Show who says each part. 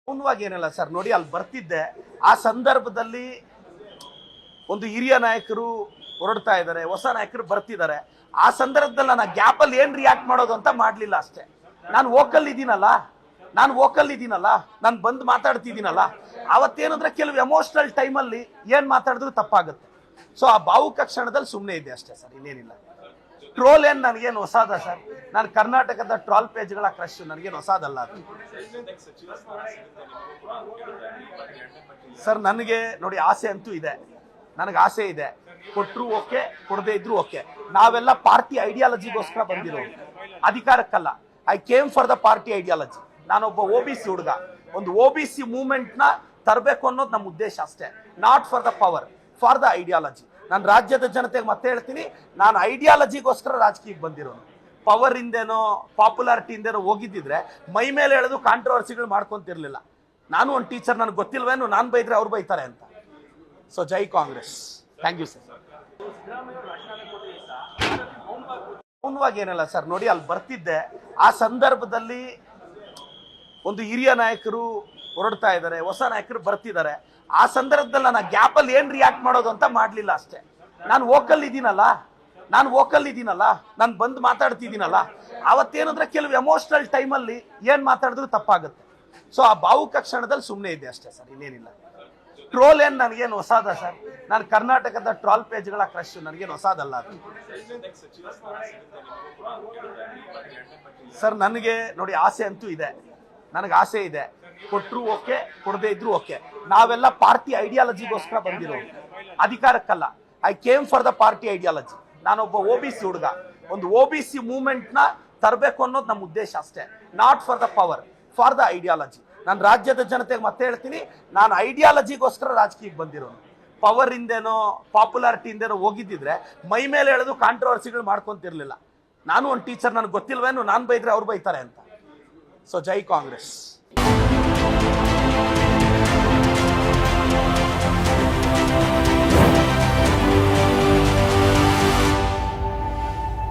Speaker 1: ಮೌನವಾಗಿ ಏನಲ್ಲ ಸರ್, ನೋಡಿ ಅಲ್ಲಿ ಬರ್ತಿದ್ದೆ. ಆ ಸಂದರ್ಭದಲ್ಲಿ ಒಂದು ಹಿರಿಯ ನಾಯಕರು ಹೊರಡ್ತಾ ಇದ್ದಾರೆ, ಹೊಸ ನಾಯಕರು ಬರ್ತಿದ್ದಾರೆ. ಆ ಸಂದರ್ಭದಲ್ಲಿ ನಾನು ಗ್ಯಾಪಲ್ಲಿ ಏನು ರಿಯಾಕ್ಟ್ ಮಾಡೋದು ಅಂತ ಮಾಡಲಿಲ್ಲ ಅಷ್ಟೇ. ನಾನು ವೋಕಲ್ ಇದ್ದೀನಲ್ಲ, ನಾನು ಬಂದು ಮಾತಾಡ್ತಿದ್ದೀನಲ್ಲ. ಅವತ್ತೇನಂದ್ರೆ ಕೆಲವು ಎಮೋಷನಲ್ ಟೈಮಲ್ಲಿ ಏನು ಮಾತಾಡಿದ್ರು ತಪ್ಪಾಗುತ್ತೆ. ಸೊ ಆ ಭಾವುಕ ಕ್ಷಣದಲ್ಲಿ ಸುಮ್ಮನೆ ಇದೆ ಅಷ್ಟೇ ಸರ್, ಇನ್ನೇನಿಲ್ಲ. ಟ್ರೋಲ್ ಏನು ನನಗೇನು ಹೊಸಾದ ಸರ್? ನಾನು ಕರ್ನಾಟಕದ ಟ್ರಾಲ್ ಪೇಜ್ಗಳ ಕ್ರಶ್, ನನಗೇನು ಹೊಸಾದಲ್ಲ ಅದು ಸರ್. ನನಗೆ ನೋಡಿ ಆಸೆ ಅಂತೂ ಇದೆ, ನನಗೆ ಆಸೆ ಇದೆ. ಕೊಟ್ಟರು ಓಕೆ, ಕೊಡದೇ ಇದ್ರು ಓಕೆ. ನಾವೆಲ್ಲ ಪಾರ್ಟಿ ಐಡಿಯಾಲಜಿಗೋಸ್ಕರ ಬಂದಿರೋದು, ಅಧಿಕಾರಕ್ಕಲ್ಲ. I came for the party ideology. ನಾನೊಬ್ಬ OBC ಹುಡುಗ, ಒಂದು OBC ಮೂವ್ಮೆಂಟ್ನ ತರಬೇಕು ಅನ್ನೋದು ನಮ್ಮ ಉದ್ದೇಶ ಅಷ್ಟೇ. Not for the power, for the ideology. ನಾನು ರಾಜ್ಯದ ಜನತೆಗೆ ಮತ್ತೆ ಹೇಳ್ತೀನಿ, ನಾನು ಐಡಿಯಾಲಜಿಗೋಸ್ಕರ ರಾಜಕೀಯಕ್ಕೆ ಬಂದಿರೋನು. ಪವರ್ ಇಂದೇನೋ ಪಾಪ್ಯುಲಾರಿಟಿ ಇಂದೇನೋ ಹೋಗಿದ್ದಿದ್ರೆ ಮೈ ಮೇಲೆ ಎಳೆದು ಕಾಂಟ್ರವರ್ಸಿಗಳು ಮಾಡ್ಕೊಂತಿರ್ಲಿಲ್ಲ. ನಾನು ಒಂದು ಟೀಚರ್, ನನಗೆ ಗೊತ್ತಿಲ್ವೇನು ನಾನು ಬೈದ್ರೆ ಅವ್ರು ಬೈತಾರೆ ಅಂತ. ಸೊ ಜೈ ಕಾಂಗ್ರೆಸ್. Thank you sir. ಮೌನವಾಗಿ ಏನಲ್ಲ ಸರ್, ನೋಡಿ ಅಲ್ಲಿ ಬರ್ತಿದ್ದೆ. ಆ ಸಂದರ್ಭದಲ್ಲಿ ಒಂದು ಹಿರಿಯ ನಾಯಕರು ಹೊರಡ್ತಾ ಇದ್ದಾರೆ, ಹೊಸ ನಾಯಕರು ಬರ್ತಿದ್ದಾರೆ. ಆ ಸಂದರ್ಭದಲ್ಲಿ ನಾನು ಗ್ಯಾಪಲ್ಲಿ ಏನು ರಿಯಾಕ್ಟ್ ಮಾಡೋದು ಅಂತ ಮಾಡಲಿಲ್ಲ ಅಷ್ಟೇ. ನಾನು ವೋಕಲ್ ಇದ್ದೀನಲ್ಲ, ನಾನು ಬಂದು ಮಾತಾಡ್ತಿದ್ದೀನಲ್ಲ. ಅವತ್ತೇನಂದ್ರೆ ಕೆಲವು ಎಮೋಷನಲ್ ಟೈಮಲ್ಲಿ ಏನು ಮಾತಾಡಿದ್ರು ತಪ್ಪಾಗುತ್ತೆ. ಸೊ ಆ ಭಾವುಕ ಕ್ಷಣದಲ್ಲಿ ಸುಮ್ಮನೆ ಇದೆ ಅಷ್ಟೇ ಸರ್, ಇನ್ನೇನಿಲ್ಲ. ಟ್ರೋಲ್ ಏನು ನನಗೇನು ಹೊಸಾದ ಸರ್? ನಾನು ಕರ್ನಾಟಕದ ಟ್ರಾಲ್ ಪೇಜ್ಗಳ ಕ್ರಶ್, ನನಗೇನು ಹೊಸಾದಲ್ಲ ಅದು ಸರ್. ನನಗೆ ನೋಡಿ ಆಸೆ ಅಂತೂ ಇದೆ, ನನಗೆ ಆಸೆ ಇದೆ. ಕೊಟ್ಟರು ಓಕೆ, ಕೊಡದೇ ಇದ್ರು ಓಕೆ. ನಾವೆಲ್ಲ ಪಾರ್ಟಿ ಐಡಿಯಾಲಜಿಗೋಸ್ಕರ ಬಂದಿರೋದು, ಅಧಿಕಾರಕ್ಕಲ್ಲ. I came for the party ideology. ನಾನೊಬ್ಬ OBC ಹುಡುಗ, ಒಂದು OBC ಮೂವ್ಮೆಂಟ್ನ ತರಬೇಕು ಅನ್ನೋದು ನಮ್ಮ ಉದ್ದೇಶ ಅಷ್ಟೇ. Not for the power, for the ideology. ನಾನು ರಾಜ್ಯದ ಜನತೆಗೆ ಮತ್ತೆ ಹೇಳ್ತೀನಿ, ನಾನು ಐಡಿಯಾಲಜಿಗೋಸ್ಕರ ರಾಜಕೀಯಕ್ಕೆ ಬಂದಿರೋನು. ಪವರ್ ಇಂದೇನೋ ಪಾಪ್ಯುಲಾರಿಟಿ ಇಂದೇನೋ ಹೋಗಿದ್ದಿದ್ರೆ ಮೈ ಮೇಲೆ ಎಳೆದು ಕಾಂಟ್ರವರ್ಸಿಗಳು ಮಾಡ್ಕೊಂತಿರ್ಲಿಲ್ಲ. ನಾನು ಒಂದು ಟೀಚರ್, ನನಗೆ ಗೊತ್ತಿಲ್ವೇನು ನಾನು ಬೈದ್ರೆ ಅವ್ರು ಬೈತಾರೆ ಅಂತ. ಸೊ ಜೈ ಕಾಂಗ್ರೆಸ್.